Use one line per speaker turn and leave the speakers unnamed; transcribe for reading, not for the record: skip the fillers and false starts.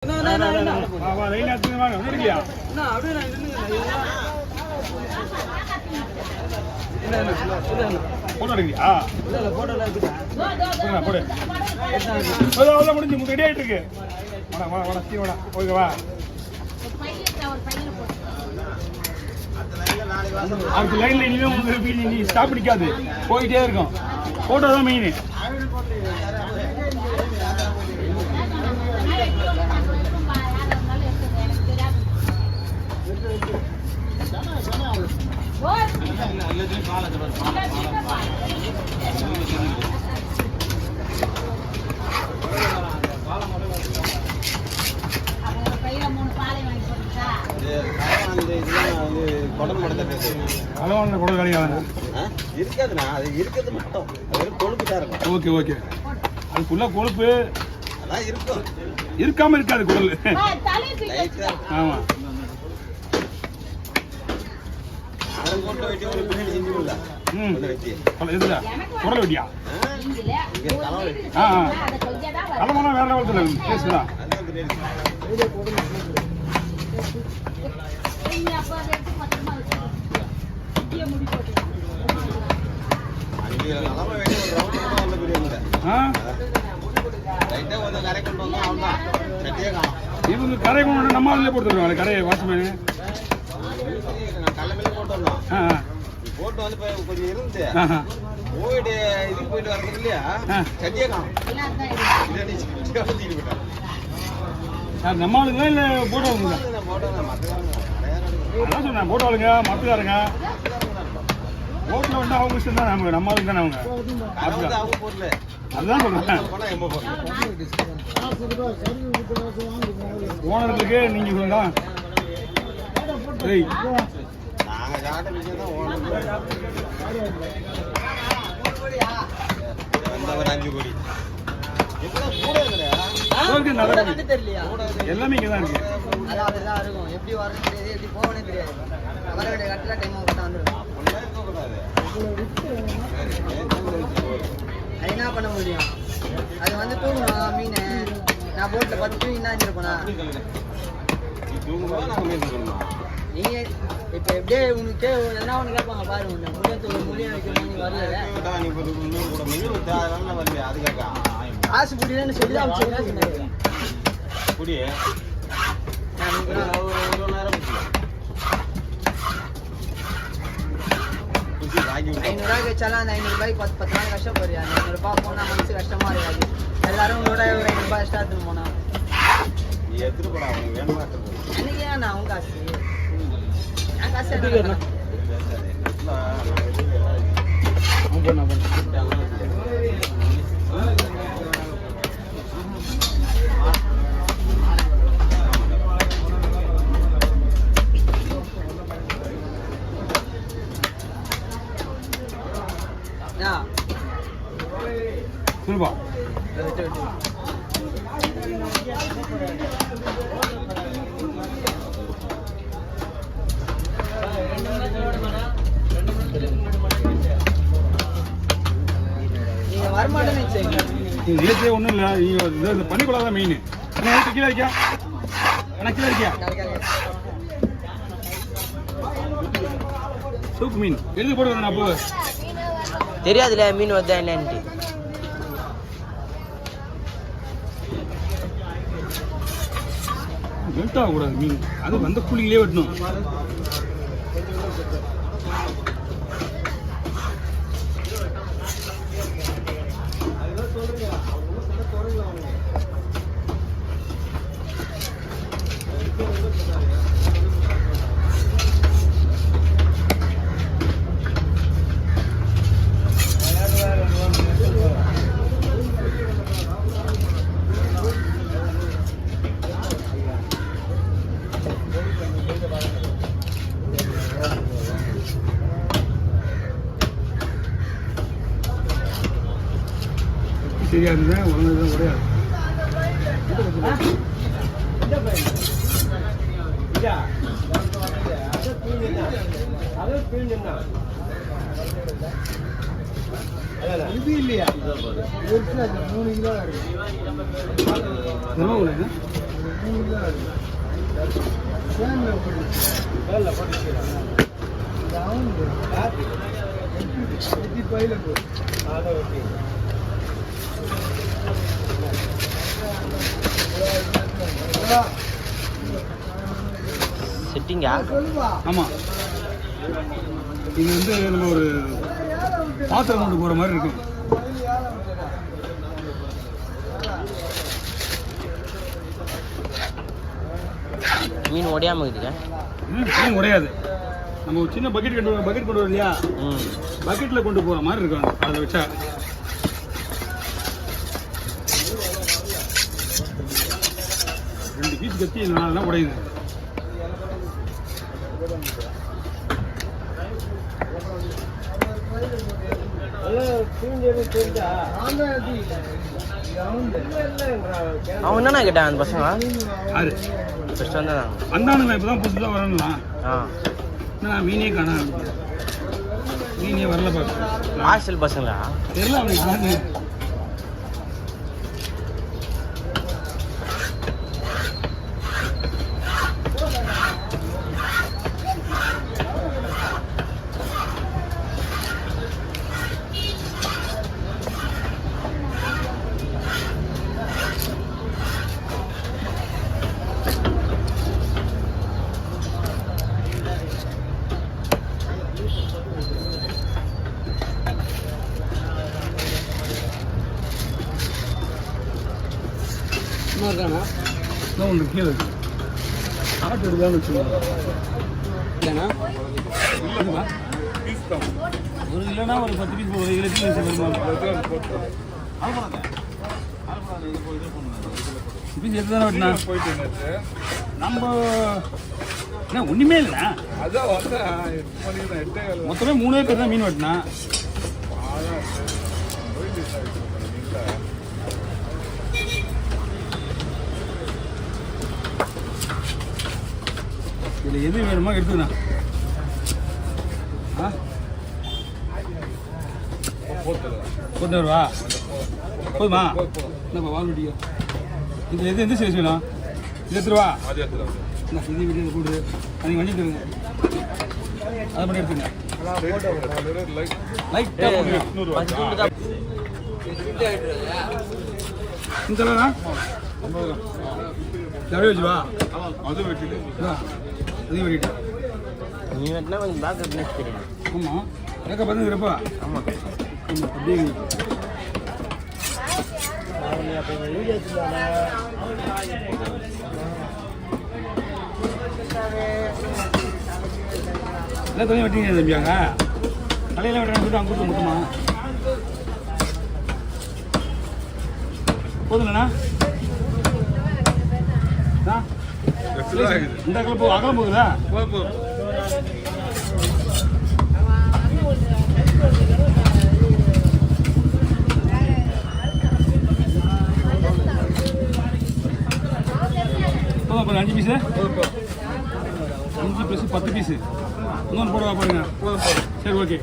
முடிஞ்சு ரெடி ஆயிட்டு இருக்கு. ஓகேவா? அடுத்த லைன்ல இனிமே நீ ஸ்டாப் பிடிக்காது, போயிட்டே இருக்கும். போட்டோ தான் மெயின்.
இருக்காதுண்ணா, அது இருக்கிறது மட்டும் கொழுப்பு தான் இருக்கும்.
ஓகே ஓகே, அது ஃபுல்லா கொழுப்பு
அதான் இருக்கும்,
இருக்காம இருக்காது குடல். ஆமா,
போட்டு வெட்டி ஒரு பின்னாடி செஞ்சு கொடுங்க.
இதுல குடல் வெட்டியா? தலைமனா வேற லெவல் பேசுதா? இவங்க கரை கொண்டு நம்ம அதில் போட்டுருவாங்க. கரையை வாட்ச்மேனு
போட்டு வந்து கொஞ்சம் இருந்து போயிட்டு இதுக்கு போயிட்டு வரது இல்லையா, சத்தியே காணும்.
நம்ம ஆளுங்களா இல்லை போட்டோங்க? அதான் சொன்னேன், போட்டோளுங்க மத்துக்காருங்க. போட்டில் வந்து அவங்க இஷ்டம் தான், நம்ம நம்ம ஆளுங்க தானே அவங்க. அதுதான் சொல்றேன், ஓனர்களுக்கு நீங்க சொல்லுங்க. எல்லாமே இங்கதான் இருக்கு.
எப்படி வரணும் தெரியாது, எப்படி போகணும் தெரியாது. வர வேண்டிய கட்டில டைம் வந்துடும். அது என்ன பண்ண முடியும்? அது வந்து தூங்கணும் மீன். நான் போட்ல 10 தூங்கி என்ன இருப்பேனா? நீங்க இப்ப எப்படியே உனக்கு எதனா ஒண்ணு கேட்பாங்க பாரு. முடிய வைக்கணும், நீ வரல காசு புடியலன்னு சொல்லி தான்
புடிய
500 வச்சாலும் அந்த 500 ரூபாய்க்கு 10 நாள் கஷ்டப்படுறியா? 500 ரூபாய் போனா மனசு கஷ்டமா இருக்காது. எல்லாரும் உங்களோட 500 ரூபாய் எக்ஸ்ட்ரா எடுத்துட்டு போனா எனக்கு ஏன் நான் உங்க காசு என் காசு
சொல்லுப்பா.
நீங்க வரமாட்டேன்னு
நேற்றே ஒன்றும் இல்லை, நீங்கள் பண்ணிக்கொள்ளாதான் மெயின். கீழே இருக்கியா? கீழே இருக்கியா? சூப்பு மீன் எழுதி போடுவேன். அப்போ
தெரியாதுல மீன் வந்தா என்னன்ட்டு.
வெல்ட் ஆகக்கூடாது மீன், அது வந்த புள்ளிகளே வெட்டணும். சரியா இருந்தேன், ஒன்றுதான் கிடையாது. இது இல்லையா? 3 கிலோ
செட்டிங்கா?
ஆமாம், இது வந்து நம்ம ஒரு பாத்திரம் கொண்டு போகிற மாதிரி இருக்கும்.
மீன் உடையாம இருக்குதுங்க.
மீன் உடையாது. நம்ம ஒரு சின்ன பக்கெட் கொண்டு வரோம் இல்லையா, பக்கெட்டில் கொண்டு போகிற மாதிரி இருக்கும். அதை வச்சா ரெண்டு பீஸ் கத்தி நாலு உடையுது.
அவன் என்னண்ணா கேட்டான் அந்த பசங்க?
யாரு
ஃபர்ஸ்ட் வந்தாங்க.
வந்தானுங்களா? இப்போ தான் புதுசாக வரணும்லாம். நான் மீனே காண, மீனே வரல. பார்க்க
ஹாஸ்டல் பசங்களா
தெரியல அவனுக்கு யாருன்னு. ஒன்று கீழே ஆட்டு எடுக்கலான்னு வச்சுக்கோங்க. இல்லைண்ணா ஒரு கிலோனா ஒரு 10 பீஸ், ஒரு கிலோ பீஸ் எடுத்து தானே வெட்டினா போயிட்டு நம்ம என்ன ஒன்றுமே இல்லைண்ணா. அதான் மொத்தமே 3 பேர் தான் மீன் வெட்டினா. இதில் எது வேணுமோ எடுத்துக்கண்ணா. போட்டு வருவா போதுமா? என்னப்பா வால் வெட்டிக்க. இதில் எது எந்த சைஸ் வேணும்? இது எடுத்துருவா. இது வீட்டில் கூடு நீங்கள் வண்டி தருங்க. அதை பண்ணி எடுத்துங்க. இந்தா நிறைய வச்சுவா. அது வெட்டிட்டு அதையும் வெட்டிட்டு
நீ வெட்டினா கொஞ்சம் பேக்கப் நெக்ஸ்ட் தெரியும்.
ஆமாம், பேக்கப் பார்த்துக்கிறப்பா. ஆமாம், அப்படியே எல்லாம் தனியாக வெட்டிங்க தம்பியாங்க. தலையெல்லாம் வெட்டணும் சொல்லிட்டு அங்கே கொடுத்து மொத்தமா போதும்லண்ணா. இந்த அகலம் அகலம் போகுதா? போதும் 5 பீஸு, 5 + 10 பீஸு. இன்னொன்று போடுவா பாருங்க. சரி, ஓகே.